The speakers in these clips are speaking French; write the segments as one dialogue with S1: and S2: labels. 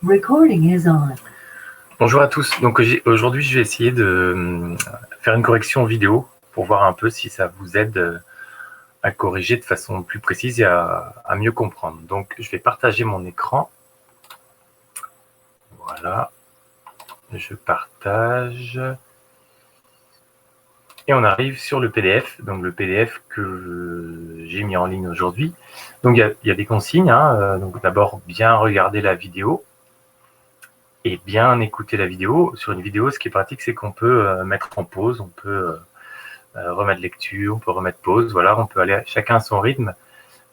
S1: Recording is on.
S2: Bonjour à tous. Donc aujourd'hui, je vais essayer de faire une correction vidéo pour voir un peu si ça vous aide à corriger de façon plus précise et à mieux comprendre. Donc je vais partager mon écran. Voilà. Je partage. Et on arrive sur le PDF, donc le PDF que j'ai mis en ligne aujourd'hui. Donc il y a des consignes. Donc d'abord, bien regarder la vidéo et bien écouter la vidéo. Sur une vidéo, ce qui est pratique, c'est qu'on peut mettre en pause, on peut remettre lecture, on peut remettre pause. Voilà, on peut aller chacun à son rythme.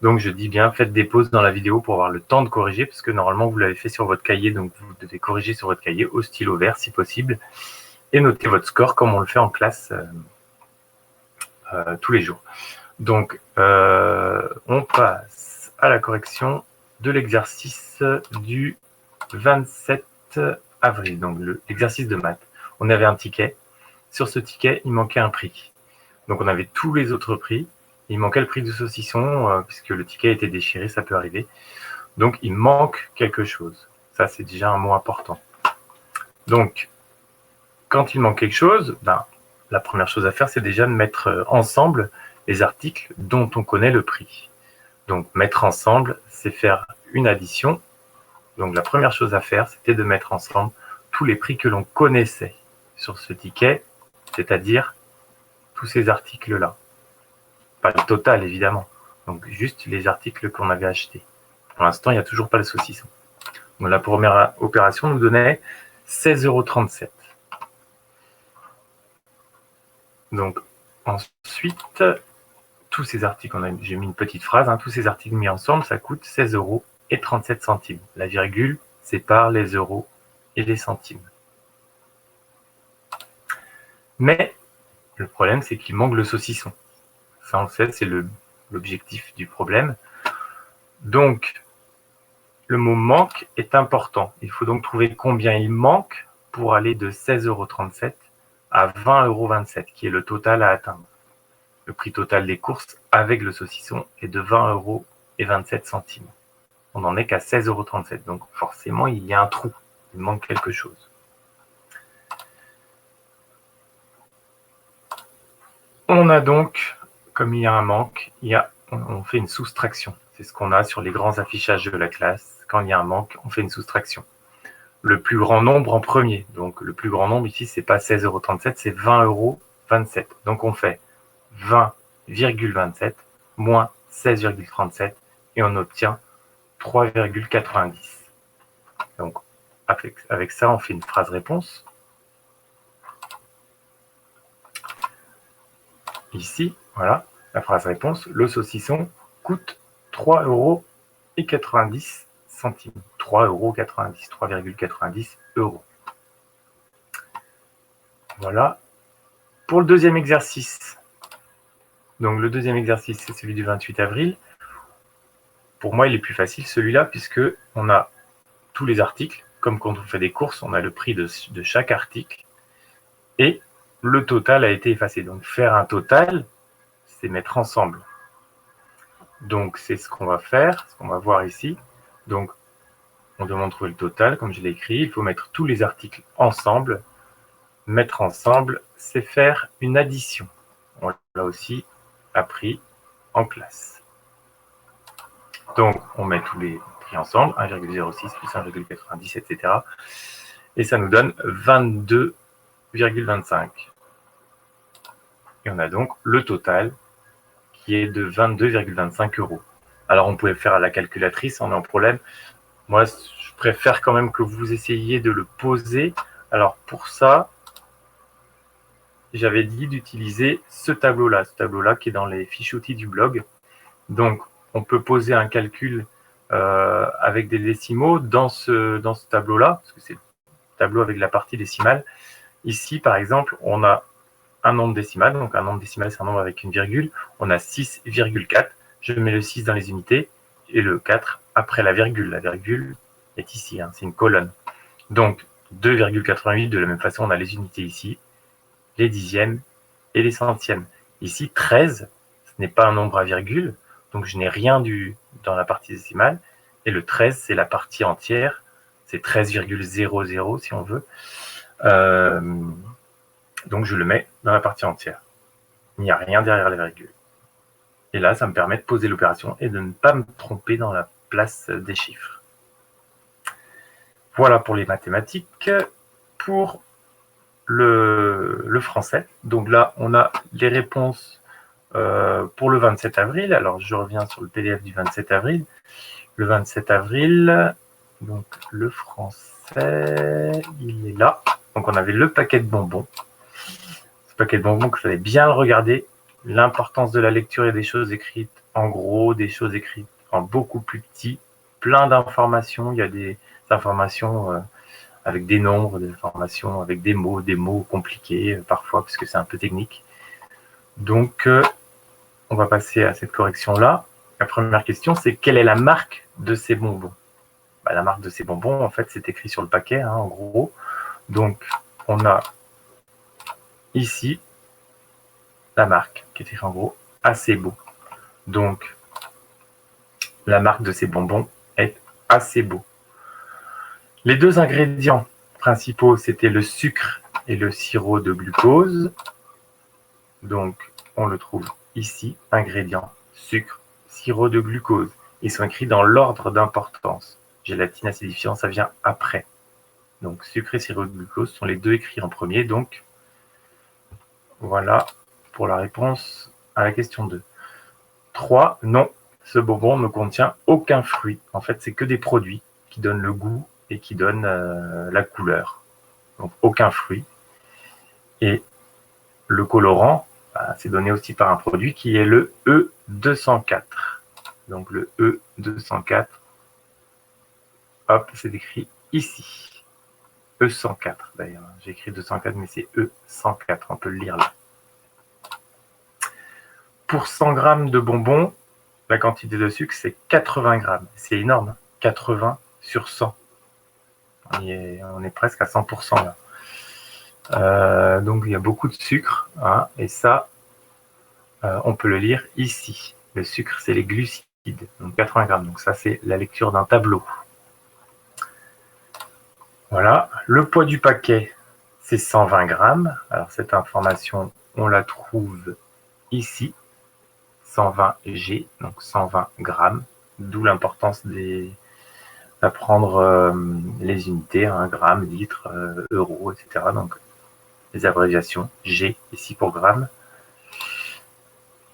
S2: Donc je dis bien, faites des pauses dans la vidéo pour avoir le temps de corriger, parce que normalement vous l'avez fait sur votre cahier, donc vous devez corriger sur votre cahier au stylo vert si possible, et noter votre score comme on le fait en classe tous les jours. Donc on passe à la correction de l'exercice du 27 avril, donc l'exercice de maths. On avait un ticket. Sur ce ticket, il manquait un prix. Donc on avait tous les autres prix. Il manquait le prix du saucisson, puisque le ticket était déchiré, ça peut arriver. Donc il manque quelque chose. Ça, c'est déjà un mot important. Donc, quand il manque quelque chose, la première chose à faire, c'est déjà de mettre ensemble les articles dont on connaît le prix. Donc, mettre ensemble, c'est faire une addition. Donc, la première chose à faire, c'était de mettre ensemble tous les prix que l'on connaissait sur ce ticket, c'est-à-dire tous ces articles-là. Pas le total, évidemment. Donc, juste les articles qu'on avait achetés. Pour l'instant, il n'y a toujours pas le saucisson. Donc, la première opération nous donnait 16,37 €. Donc, ensuite, tous ces articles, j'ai mis une petite phrase, tous ces articles mis ensemble, ça coûte 16,37 €. La virgule sépare les euros et les centimes. Mais le problème, c'est qu'il manque le saucisson. Ça, on le sait, c'est l'objectif du problème. Donc, le mot manque est important. Il faut donc trouver combien il manque pour aller de 16,37 € à 20,27 €, qui est le total à atteindre. Le prix total des courses avec le saucisson est de 20,27 €. On n'en est qu'à 16,37 €. Donc forcément, il y a un trou. Il manque quelque chose. On a donc, comme il y a un manque, on fait une soustraction. C'est ce qu'on a sur les grands affichages de la classe. Quand il y a un manque, on fait une soustraction. Le plus grand nombre en premier. Donc le plus grand nombre ici, c'est pas 16,37 €, c'est 20,27 €. Donc on fait 20,27 moins 16,37 et on obtient 3,90. Donc avec ça, on fait une phrase réponse. Ici, voilà, la phrase réponse, le saucisson coûte 3,90 €. 3,90 €, 3,90 €. Voilà. Pour le deuxième exercice, donc le deuxième exercice, c'est celui du 28 avril. Pour moi, il est plus facile celui-là, puisque on a tous les articles. Comme quand on fait des courses, on a le prix de chaque article. Et le total a été effacé. Donc faire un total, c'est mettre ensemble. Donc c'est ce qu'on va faire, ce qu'on va voir ici. Donc on demande de trouver le total, comme je l'ai écrit. Il faut mettre tous les articles ensemble. Mettre ensemble, c'est faire une addition. On l'a aussi appris en classe. Donc, on met tous les prix ensemble, 1,06 plus 1,90, etc. Et ça nous donne 22,25. Et on a donc le total qui est de 22,25 €. Alors, on pouvait faire à la calculatrice, on est en problème. Moi, je préfère quand même que vous essayiez de le poser. Alors, pour ça, j'avais dit d'utiliser ce tableau-là qui est dans les fiches outils du blog. Donc, on peut poser un calcul avec des décimaux dans ce tableau-là, parce que c'est le tableau avec la partie décimale. Ici, par exemple, on a un nombre décimal, donc un nombre décimal, c'est un nombre avec une virgule. On a 6,4. Je mets le 6 dans les unités et le 4 après la virgule. La virgule est ici, c'est une colonne. Donc, 2,88, de la même façon, on a les unités ici, les dixièmes et les centièmes. Ici, 13, ce n'est pas un nombre à virgule, donc je n'ai rien dans la partie décimale. Et le 13, c'est la partie entière, c'est 13,00 si on veut. Donc je le mets dans la partie entière. Il n'y a rien derrière les virgules. Et là, ça me permet de poser l'opération et de ne pas me tromper dans la place des chiffres. Voilà pour les mathématiques. Pour le français, donc là, on a les réponses pour le 27 avril. Alors, je reviens sur le PDF du 27 avril. Le 27 avril, donc le français, il est là. Donc, on avait le paquet de bonbons. Ce paquet de bonbons, il fallait bien le regarder. L'importance de la lecture et des choses écrites en gros, des choses écrites en beaucoup plus petit. Plein d'informations. Il y a des informations avec des nombres, des informations avec des mots compliqués parfois, parce que c'est un peu technique. Donc, on va passer à cette correction-là. La première question, c'est quelle est la marque de ces bonbons? La marque de ces bonbons, en fait, c'est écrit sur le paquet, hein, en gros. Donc, on a ici la marque qui est écrite en gros assez beau. Donc, la marque de ces bonbons est assez beau. Les deux ingrédients principaux, c'était le sucre et le sirop de glucose. Donc, on le trouve ici, ingrédients, sucre, sirop de glucose. Ils sont écrits dans l'ordre d'importance. Gélatine, acidifiant, ça vient après. Donc, sucre et sirop de glucose sont les deux écrits en premier. Donc, voilà pour la réponse à la question 2. 3. Non, ce bonbon ne contient aucun fruit. En fait, c'est que des produits qui donnent le goût et qui donnent la couleur. Donc, aucun fruit. Et le colorant, c'est donné aussi par un produit qui est le E204. Donc, le E204, hop, c'est écrit ici. E104 d'ailleurs. J'ai écrit 204, mais c'est E104. On peut le lire là. Pour 100 grammes de bonbons, la quantité de sucre, c'est 80 grammes. C'est énorme, 80 sur 100. On est presque à 100% là. Donc, il y a beaucoup de sucre. Hein, et ça, on peut le lire ici. Le sucre, c'est les glucides. Donc, 80 grammes. Donc, ça, c'est la lecture d'un tableau. Voilà. Le poids du paquet, c'est 120 grammes. Alors, cette information, on la trouve ici. 120 G, donc 120 grammes, d'où l'importance d'apprendre les unités, hein, grammes, litres, euros, etc. Donc, les abréviations, G ici pour grammes.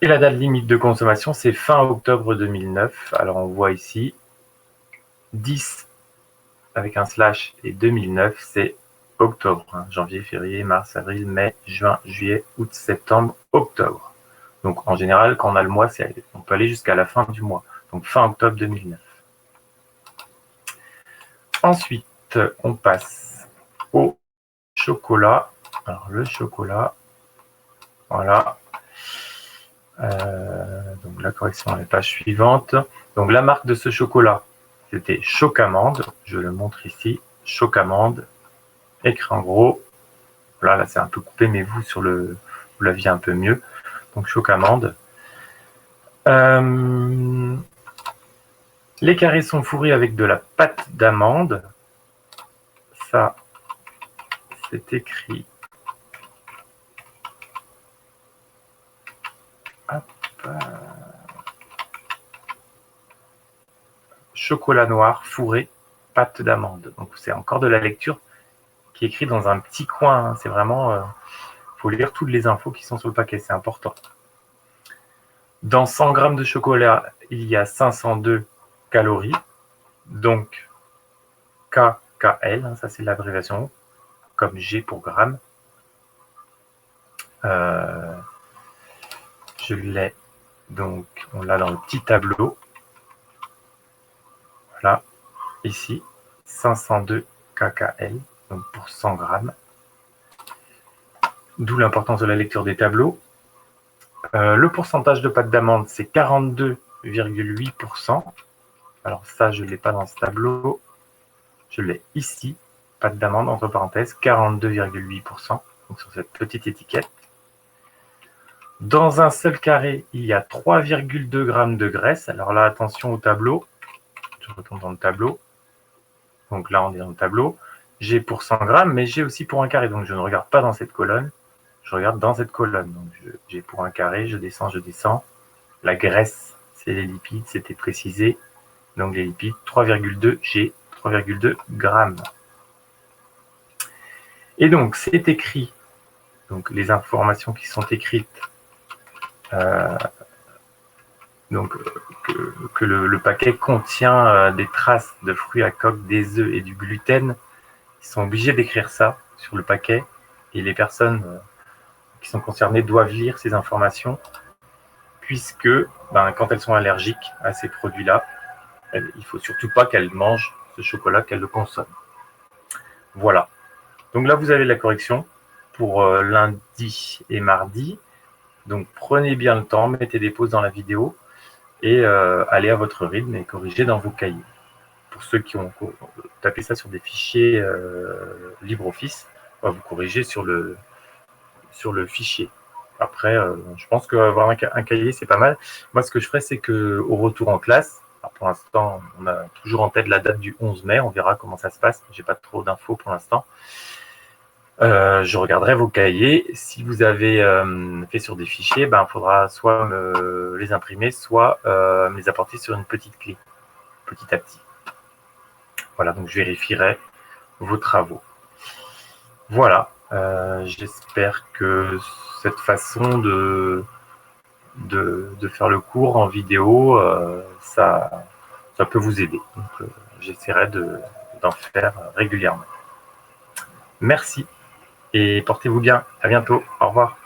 S2: Et la date limite de consommation, c'est fin octobre 2009. Alors, on voit ici 10 avec un slash et 2009, c'est octobre. Hein, janvier, février, mars, avril, mai, juin, juillet, août, septembre, octobre. Donc, en général, quand on a le mois, on peut aller jusqu'à la fin du mois. Donc, fin octobre 2009. Ensuite, on passe au chocolat. Alors, le chocolat, voilà. Donc, la correction à la page suivante. Donc, la marque de ce chocolat, c'était Chocamande. Je le montre ici. Chocamande, écrit en gros. Là, c'est un peu coupé, mais vous l'aviez un peu mieux. Donc, Chocamande. Les carrés sont fourrés avec de la pâte d'amande. Ça, c'est écrit. Hop. Chocolat noir fourré, pâte d'amande. Donc, c'est encore de la lecture qui est écrite dans un petit coin. Hein. C'est vraiment... faut lire toutes les infos qui sont sur le paquet, c'est important. Dans 100 grammes de chocolat, il y a 502 calories. Donc, KKL, hein, ça c'est l'abréviation, comme G pour gramme. Je l'ai, donc on l'a dans le petit tableau. Voilà, ici, 502 KKL, donc pour 100 grammes. D'où l'importance de la lecture des tableaux. Le pourcentage de pâte d'amande, c'est 42,8%. Alors ça, je ne l'ai pas dans ce tableau. Je l'ai ici, pâte d'amande, entre parenthèses, 42,8%, donc sur cette petite étiquette. Dans un seul carré, il y a 3,2 g de graisse. Alors là, attention au tableau. Je retourne dans le tableau. Donc là, on est dans le tableau. J'ai pour 100 grammes, mais j'ai aussi pour un carré. Donc je ne regarde pas dans cette colonne, je regarde dans cette colonne. Donc j'ai pour un carré, je descends, je descends. La graisse, c'est les lipides, c'était précisé. Donc les lipides, 3,2 G, 3,2 grammes. Et donc c'est écrit, donc les informations qui sont écrites, donc que le paquet contient des traces de fruits à coque, des œufs et du gluten. Ils sont obligés d'écrire ça sur le paquet et les personnes qui sont concernées doivent lire ces informations puisque quand elles sont allergiques à ces produits-là, il ne faut surtout pas qu'elles mangent ce chocolat, qu'elles le consomment. Voilà. Donc là, vous avez la correction pour lundi et mardi. Donc prenez bien le temps, mettez des pauses dans la vidéo et allez à votre rythme et corrigez dans vos cahiers. Pour ceux qui ont tapé ça sur des fichiers LibreOffice, vous corrigez sur le fichier. Après, je pense qu'avoir un cahier, c'est pas mal. Moi, ce que je ferais, c'est qu'au retour en classe, pour l'instant, on a toujours en tête la date du 11 mai. On verra comment ça se passe. J'ai pas trop d'infos pour l'instant. Je regarderai vos cahiers. Si vous avez fait sur des fichiers, il faudra soit me les imprimer, soit me les apporter sur une petite clé, petit à petit. Voilà, donc je vérifierai vos travaux. Voilà, j'espère que cette façon de faire le cours en vidéo, ça peut vous aider. Donc, j'essaierai d'en faire régulièrement. Merci et portez-vous bien. À bientôt. Au revoir.